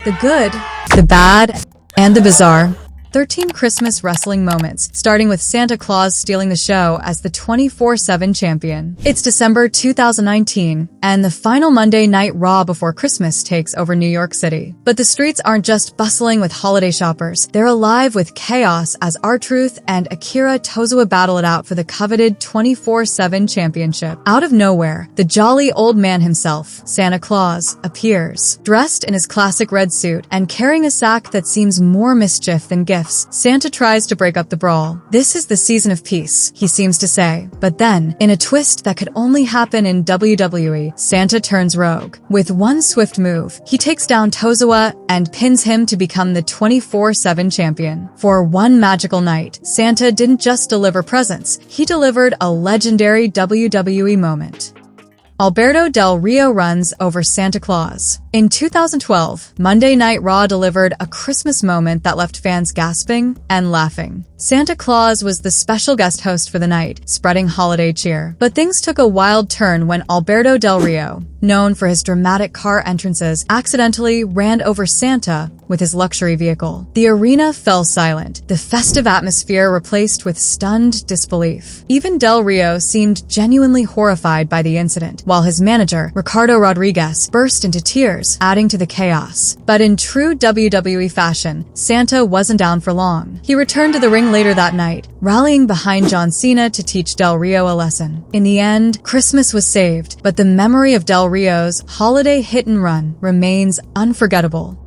The good, the bad, and the bizarre. 13 Christmas wrestling moments, starting with Santa Claus stealing the show as the 24/7 champion. It's December 2019, and the final Monday Night Raw before Christmas takes over New York City. But the streets aren't just bustling with holiday shoppers. They're alive with chaos as R-Truth and Akira Tozawa battle it out for the coveted 24/7 championship. Out of nowhere, the jolly old man himself, Santa Claus, appears. Dressed in his classic red suit and carrying a sack that seems more mischief than gift, Santa tries to break up the brawl. This is the season of peace, he seems to say. But then, in a twist that could only happen in WWE, Santa turns rogue. With one swift move, he takes down Tozawa and pins him to become the 24/7 champion. For one magical night, Santa didn't just deliver presents, he delivered a legendary WWE moment. Alberto Del Rio runs over Santa Claus. In 2012, Monday Night Raw delivered a Christmas moment that left fans gasping and laughing. Santa Claus was the special guest host for the night, spreading holiday cheer. But things took a wild turn when Alberto Del Rio, known for his dramatic car entrances, accidentally ran over Santa with his luxury vehicle. The arena fell silent, the festive atmosphere replaced with stunned disbelief. Even Del Rio seemed genuinely horrified by the incident, while his manager, Ricardo Rodriguez, burst into tears, adding to the chaos. But in true WWE fashion, Santa wasn't down for long. He returned to the ring later that night, rallying behind Cena to teach Del Rio a lesson. In the end, Christmas was saved, but the memory of Del Rio's holiday hit and run remains unforgettable.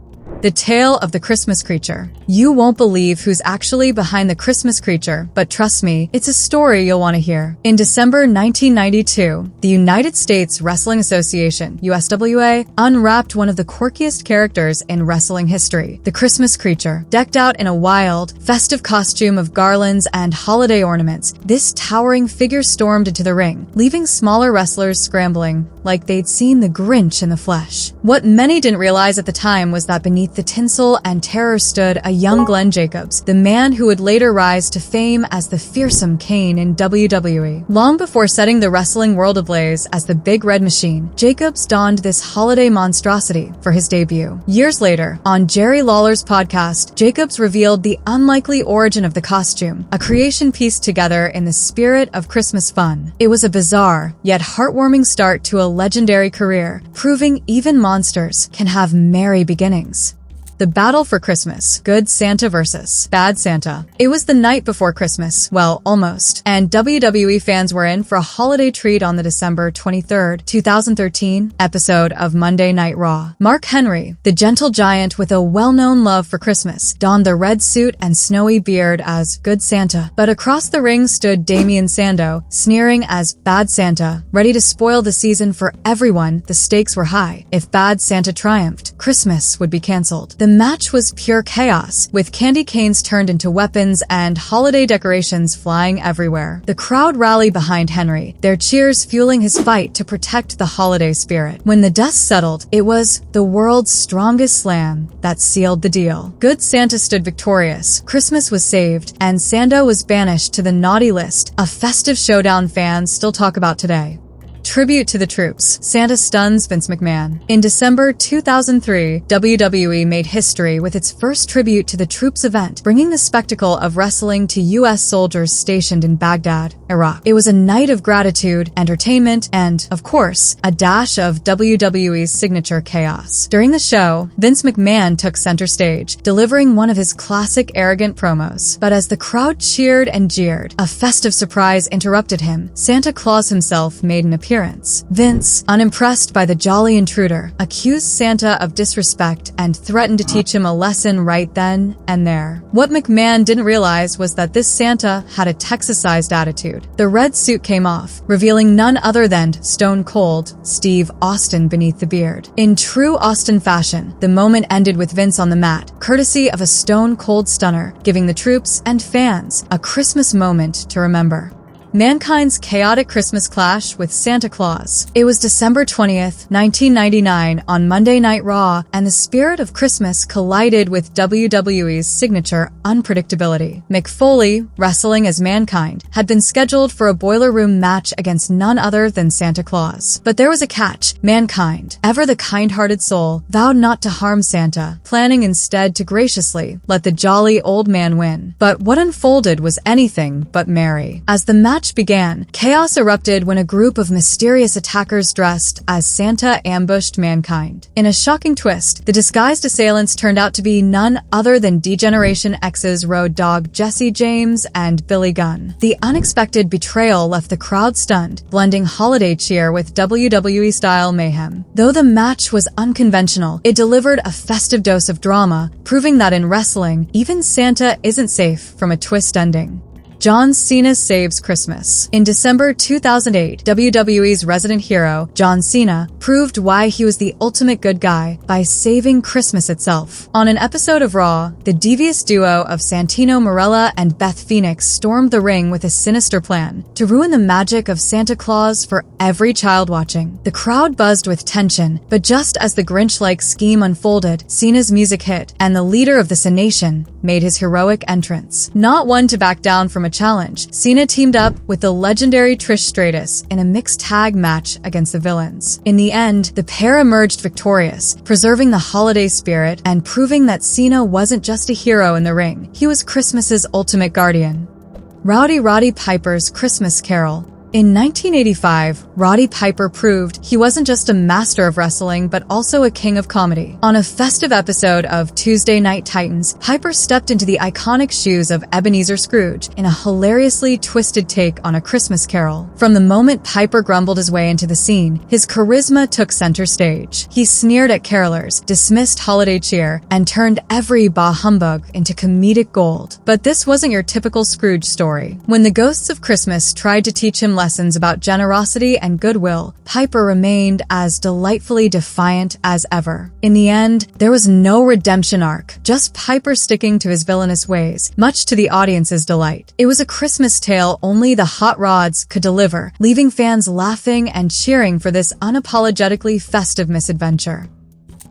The Tale of the Christmas Creature. You won't believe who's actually behind the Christmas creature, but trust me, it's a story you'll want to hear. In December 1992, the United States Wrestling Association, USWA, unwrapped one of the quirkiest characters in wrestling history, the Christmas Creature. Decked out in a wild, festive costume of garlands and holiday ornaments, this towering figure stormed into the ring, leaving smaller wrestlers scrambling like they'd seen the Grinch in the flesh. What many didn't realize at the time was that beneath the tinsel and terror stood a young Glenn Jacobs, the man who would later rise to fame as the fearsome Kane in WWE. Long before setting the wrestling world ablaze as the Big Red Machine, Jacobs donned this holiday monstrosity for his debut. Years later, on Jerry Lawler's podcast, Jacobs revealed the unlikely origin of the costume, a creation pieced together in the spirit of Christmas fun. It was a bizarre, yet heartwarming start to a legendary career, proving even monsters can have merry beginnings. The battle for Christmas, Good Santa versus Bad Santa. It was the night before Christmas, well, almost, and WWE fans were in for a holiday treat on the December 23rd, 2013 episode of Monday Night Raw. Mark Henry, the gentle giant with a well-known love for Christmas, donned the red suit and snowy beard as Good Santa, but across the ring stood Damien Sandow, sneering as Bad Santa, ready to spoil the season for everyone. The stakes were high. If Bad Santa triumphed, Christmas would be cancelled. The match was pure chaos, with candy canes turned into weapons and holiday decorations flying everywhere. The crowd rallied behind Henry, their cheers fueling his fight to protect the holiday spirit. When the dust settled, it was the world's strongest slam that sealed the deal. Good Santa stood victorious, Christmas was saved, and Sandow was banished to the naughty list, a festive showdown fans still talk about today. Tribute to the troops. Santa stuns Vince McMahon. In December 2003, WWE made history with its first tribute to the troops event, bringing the spectacle of wrestling to U.S. soldiers stationed in Baghdad, Iraq. It was a night of gratitude, entertainment, and, of course, a dash of WWE's signature chaos. During the show, Vince McMahon took center stage, delivering one of his classic arrogant promos. But as the crowd cheered and jeered, a festive surprise interrupted him. Santa Claus himself made an appearance. Vince, unimpressed by the jolly intruder, accused Santa of disrespect and threatened to teach him a lesson right then and there. What McMahon didn't realize was that this Santa had a Texas-sized attitude. The red suit came off, revealing none other than Stone Cold Steve Austin beneath the beard. In true Austin fashion, the moment ended with Vince on the mat, courtesy of a Stone Cold Stunner, giving the troops and fans a Christmas moment to remember. Mankind's chaotic Christmas clash with Santa Claus. It was December 20th, 1999 on Monday Night Raw, and the spirit of Christmas collided with WWE's signature unpredictability. Mick Foley, wrestling as Mankind, had been scheduled for a boiler room match against none other than Santa Claus. But there was a catch. Mankind, ever the kind-hearted soul, vowed not to harm Santa, planning instead to graciously let the jolly old man win. But what unfolded was anything but merry. As the match began, chaos erupted when a group of mysterious attackers dressed as Santa ambushed Mankind. In a shocking twist, the disguised assailants turned out to be none other than D-Generation X's road dog Jesse James and Billy Gunn. The unexpected betrayal left the crowd stunned, blending holiday cheer with WWE-style mayhem. Though the match was unconventional, it delivered a festive dose of drama, proving that in wrestling, even Santa isn't safe from a twist ending. John Cena saves Christmas. In December 2008, WWE's resident hero, John Cena, proved why he was the ultimate good guy by saving Christmas itself. On an episode of Raw, the devious duo of Santino Marella and Beth Phoenix stormed the ring with a sinister plan to ruin the magic of Santa Claus for every child watching. The crowd buzzed with tension, but just as the Grinch-like scheme unfolded, Cena's music hit, and the leader of the Cena Nation made his heroic entrance. Not one to back down from a challenge, Cena teamed up with the legendary Trish Stratus in a mixed tag match against the villains. In the end, the pair emerged victorious, preserving the holiday spirit and proving that Cena wasn't just a hero in the ring, he was Christmas's ultimate guardian. Roddy Piper's Christmas Carol. In 1985, Roddy Piper proved he wasn't just a master of wrestling, but also a king of comedy. On a festive episode of Tuesday Night Titans, Piper stepped into the iconic shoes of Ebenezer Scrooge in a hilariously twisted take on A Christmas Carol. From the moment Piper grumbled his way into the scene, his charisma took center stage. He sneered at carolers, dismissed holiday cheer, and turned every bah humbug into comedic gold. But this wasn't your typical Scrooge story. When the ghosts of Christmas tried to teach him lessons about generosity and goodwill, Piper remained as delightfully defiant as ever. In the end, there was no redemption arc, just Piper sticking to his villainous ways, much to the audience's delight. It was a Christmas tale only the hot rods could deliver, leaving fans laughing and cheering for this unapologetically festive misadventure.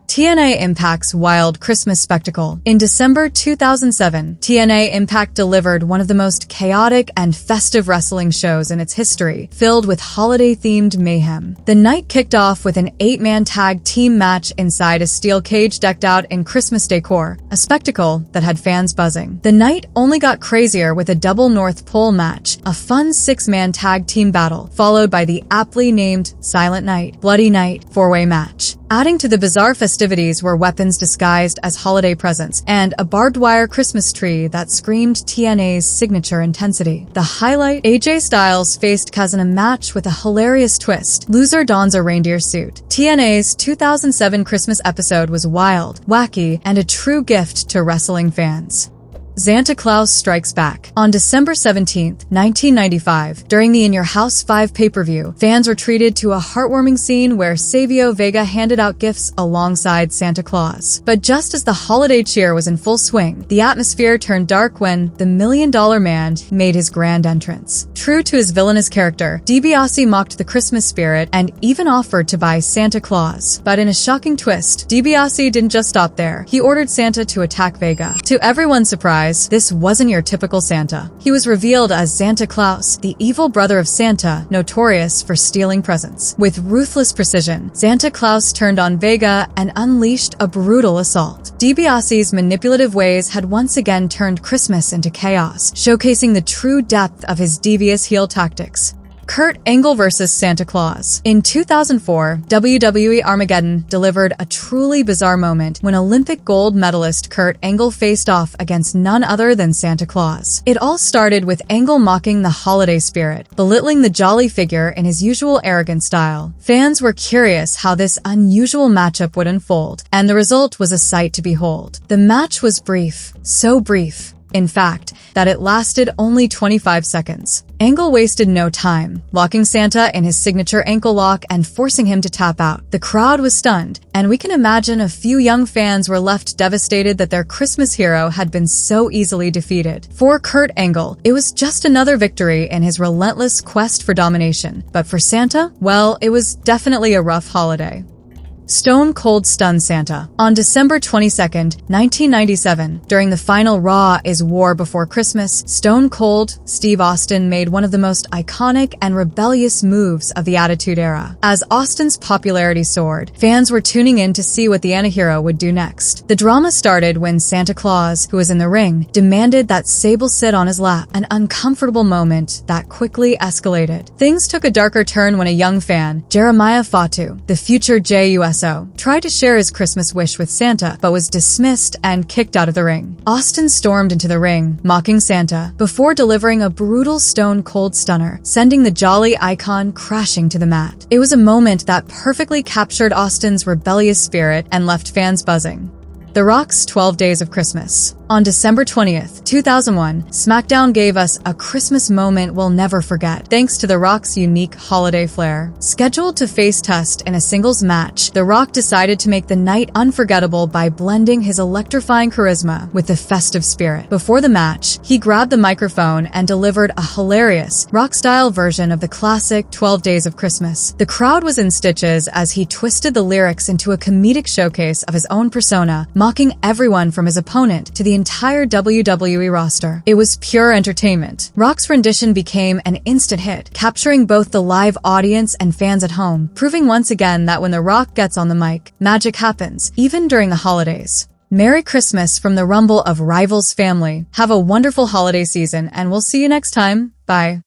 TNA Impact's wild Christmas spectacle. In December 2007, TNA Impact delivered one of the most chaotic and festive wrestling shows in its history, filled with holiday-themed mayhem. The night kicked off with an 8-man tag team match inside a steel cage decked out in Christmas decor, a spectacle that had fans buzzing. The night only got crazier with a double North Pole match, a fun 6-man tag team battle, followed by the aptly named Silent Night, Bloody Night 4-way match. Adding to the bizarre festivities were weapons disguised as holiday presents and a barbed wire Christmas tree that screamed TNA's signature intensity. The highlight, AJ Styles faced Kaz in a match with a hilarious twist. Loser dons a reindeer suit. TNA's 2007 Christmas episode was wild, wacky, and a true gift to wrestling fans. Santa Claus Strikes Back. On December 17, 1995, during the In Your House 5 pay-per-view, fans were treated to a heartwarming scene where Savio Vega handed out gifts alongside Santa Claus. But just as the holiday cheer was in full swing, the atmosphere turned dark when the $1 Million Man made his grand entrance. True to his villainous character, DiBiase mocked the Christmas spirit and even offered to buy Santa Claus. But in a shocking twist, DiBiase didn't just stop there. He ordered Santa to attack Vega. To everyone's surprise, this wasn't your typical Santa. He was revealed as Santa Claus, the evil brother of Santa, notorious for stealing presents. With ruthless precision, Santa Claus turned on Vega and unleashed a brutal assault. DiBiase's manipulative ways had once again turned Christmas into chaos, showcasing the true depth of his devious heel tactics. Kurt Angle vs. Santa Claus. In 2004, WWE Armageddon delivered a truly bizarre moment when Olympic gold medalist Kurt Angle faced off against none other than Santa Claus. It all started with Angle mocking the holiday spirit, belittling the jolly figure in his usual arrogant style. Fans were curious how this unusual matchup would unfold, and the result was a sight to behold. The match was brief, so brief In fact, that it lasted only 25 seconds. Angle wasted no time, locking Santa in his signature ankle lock and forcing him to tap out. The crowd was stunned, and we can imagine a few young fans were left devastated that their Christmas hero had been so easily defeated. For Kurt Angle, it was just another victory in his relentless quest for domination. But for Santa, well, it was definitely a rough holiday. Stone Cold stunned Santa. On December 22nd, 1997, during the final Raw is War Before Christmas, Stone Cold Steve Austin made one of the most iconic and rebellious moves of the Attitude Era. As Austin's popularity soared, fans were tuning in to see what the antihero would do next. The drama started when Santa Claus, who was in the ring, demanded that Sable sit on his lap, an uncomfortable moment that quickly escalated. Things took a darker turn when a young fan, Jeremiah Fatu, the future JUSO, tried to share his Christmas wish with Santa, but was dismissed and kicked out of the ring. Austin stormed into the ring, mocking Santa, before delivering a brutal Stone Cold stunner, sending the jolly icon crashing to the mat. It was a moment that perfectly captured Austin's rebellious spirit and left fans buzzing. The Rock's 12 Days of Christmas. On December 20th, 2001, SmackDown gave us a Christmas moment we'll never forget, thanks to The Rock's unique holiday flair. Scheduled to face Test in a singles match, The Rock decided to make the night unforgettable by blending his electrifying charisma with the festive spirit. Before the match, he grabbed the microphone and delivered a hilarious, rock-style version of the classic 12 Days of Christmas. The crowd was in stitches as he twisted the lyrics into a comedic showcase of his own persona, mocking everyone from his opponent to the entire WWE roster. It was pure entertainment. Rock's rendition became an instant hit, capturing both the live audience and fans at home, proving once again that when The Rock gets on the mic, magic happens, even during the holidays. Merry Christmas from the Rumble of Rivals family. Have a wonderful holiday season, and we'll see you next time. Bye.